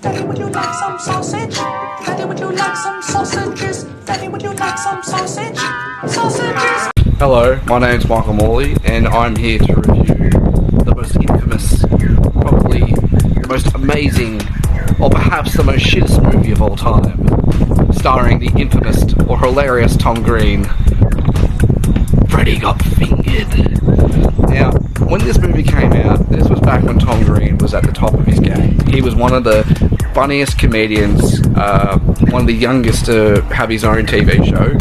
Freddy, would you like some sausage? Freddy, would you like some sausages? Freddy, would you like some sausage? Sausages! Hello, my name's Michael Morley, and I'm here to review the most infamous, probably the most amazing, or perhaps the most shittest movie of all time, starring the infamous or hilarious Tom Green, Freddy Got Fingered. Now, when this movie came out, this was back when Tom Green was at the top of his game. He was one of the funniest comedians, one of the youngest to have his own TV show,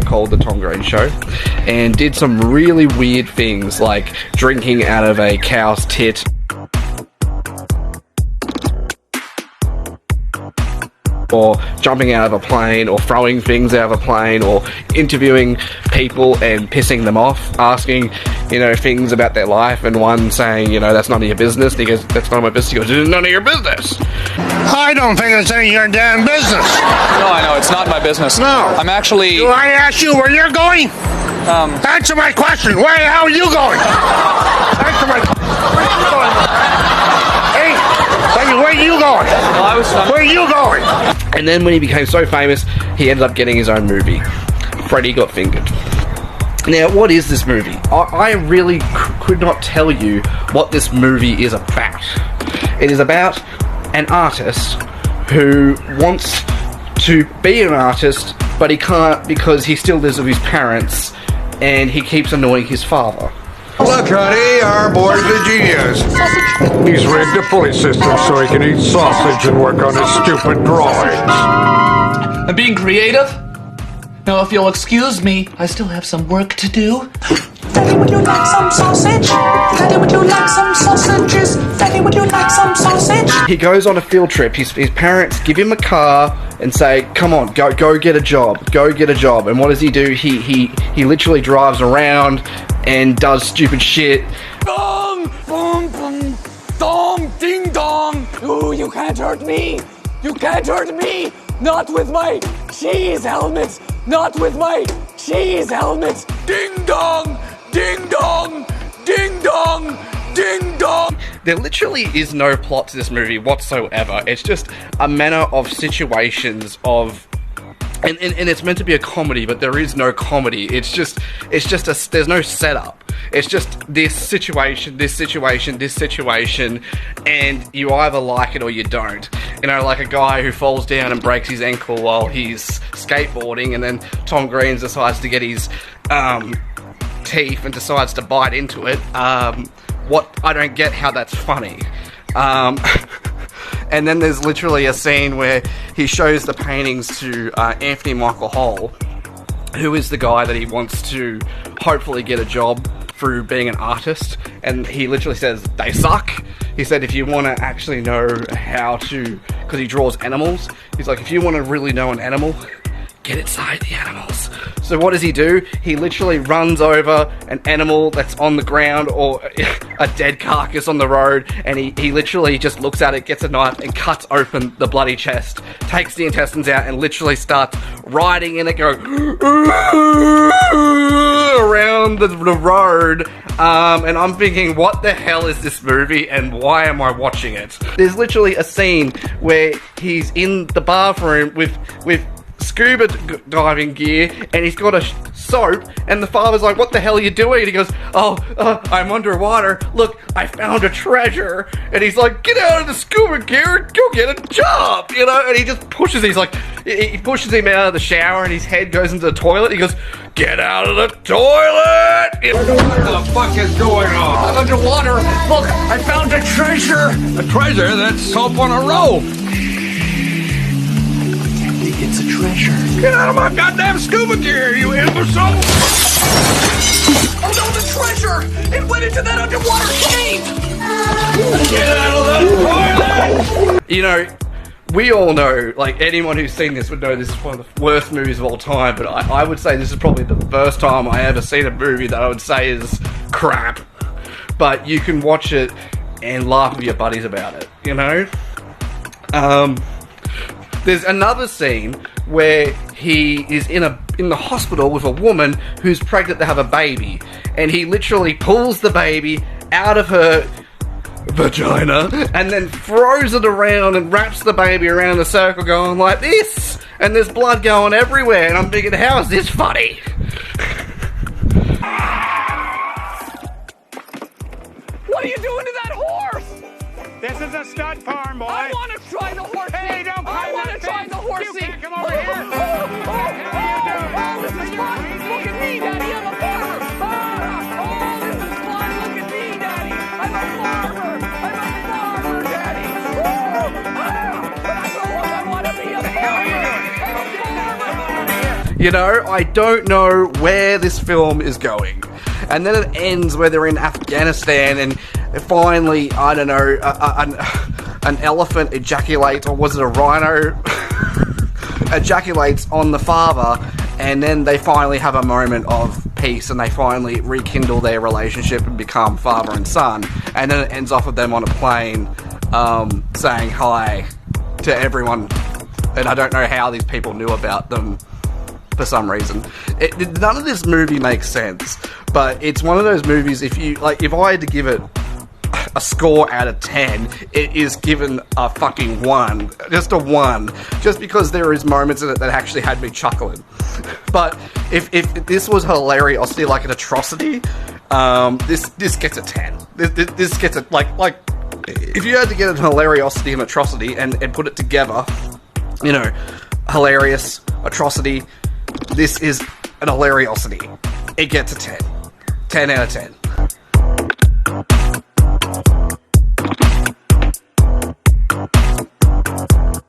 called The Tom Green Show, and did some really weird things like drinking out of a cow's tit, or jumping out of a plane, or throwing things out of a plane, or interviewing people and pissing them off, asking, things about their life, and one saying, that's none of your business, and he goes, that's none of my business. He goes, it's none of your business. I don't think it's any of your damn business. No, I know, it's not my business. No. I'm actually... Do I ask you where you're going? Answer my question. Where the hell are you going? Answer my... Where are you going? Hey, where are you going? Well, where are you going? And then when he became so famous, he ended up getting his own movie, Freddy Got Fingered. Now, what is this movie? I really could not tell you what this movie is about. It is about an artist who wants to be an artist, but he can't because he still lives with his parents, and he keeps annoying his father. Look, honey, our boy's a genius. He's rigged a pulley system so he can eat sausage and work on his stupid drawings. I'm being creative. Now, if you'll excuse me, I still have some work to do. Freddy, would you like some sausage? Freddy, would you like some sausages? Freddy, would you like some sausage? He goes on a field trip. His parents give him a car and say, come on, go get a job. Go get a job. And what does he do? He literally drives around and does stupid shit. Dong! Boom, boom! Dong! Ding dong! Ooh, you can't hurt me! You can't hurt me! Not with my cheese helmets! Not with my cheese helmets! Ding dong! Ding dong! Ding dong! Ding dong! There literally is no plot to this movie whatsoever. It's just a manner of situations of... And it's meant to be a comedy, but there is no comedy. It's just there's no setup. It's just this situation, and you either like it or you don't. Like a guy who falls down and breaks his ankle while he's skateboarding, and then Tom Green decides to get his teeth and decides to bite into it. I don't get how that's funny. And then there's literally a scene where he shows the paintings to Anthony Michael Hall, who is the guy that he wants to hopefully get a job through being an artist, and he literally says, they suck. He said, if you want to actually know how to, because he draws animals, he's like, if you want to really know an animal, get inside the animals. So what does he do? He literally runs over an animal that's on the ground or a dead carcass on the road, and he literally just looks at it, gets a knife, and cuts open the bloody chest, takes the intestines out, and literally starts riding in it, going around the road. And I'm thinking, what the hell is this movie, and why am I watching it? There's literally a scene where he's in the bathroom with scuba diving gear, and he's got a soap, and the father's like, what the hell are you doing? And he goes, I'm underwater, look, I found a treasure. And he's like, get out of the scuba gear and go get a job, and he just pushes, he pushes him out of the shower, and his head goes into the toilet. He goes, get out of the toilet! What the fuck is going on? I'm underwater. Look, I found a treasure. A treasure? That's soap on a rope. It's a treasure. Get out of my goddamn scuba gear, you imbecile! Oh no, the treasure! It went into that underwater cave! Get out of the toilet! We all know, like, anyone who's seen this would know this is one of the worst movies of all time, but I would say this is probably the first time I ever seen a movie that I would say is crap. But you can watch it and laugh with your buddies about it, There's another scene where he is in the hospital with a woman who's pregnant to have a baby, and he literally pulls the baby out of her vagina, and then throws it around and wraps the baby around in a circle going like this, and there's blood going everywhere, and I'm thinking, how is this funny? What are you doing to that horse? This is a stud farm, boy. I want to try the horse. Hey, don't I climb want that to try fence. the horse. You can't come over here. Oh, this is fun. Look at me, Daddy. I'm a farmer. Oh, this is fun. Look at me, Daddy. I'm a farmer. I'm a farmer, Daddy. I want to be a farmer. You know, I don't know where this film is going. And then it ends where they're in Afghanistan and finally, I don't know, an elephant ejaculates, or was it a rhino? Ejaculates on the father, and then they finally have a moment of peace and they finally rekindle their relationship and become father and son. And then it ends off with them on a plane saying hi to everyone. And I don't know how these people knew about them. For some reason, none of this movie makes sense, but it's one of those movies. If I had to give it a score out of 10, it is given a fucking 1, just a 1, just because there is moments in it that actually had me chuckling. But if this was hilariously like an atrocity, this gets a 10. This gets a like if you had to get a hilariosity and atrocity and put it together, you know, hilarious, atrocity. This is an hilariosity. It gets a 10. 10 out of 10.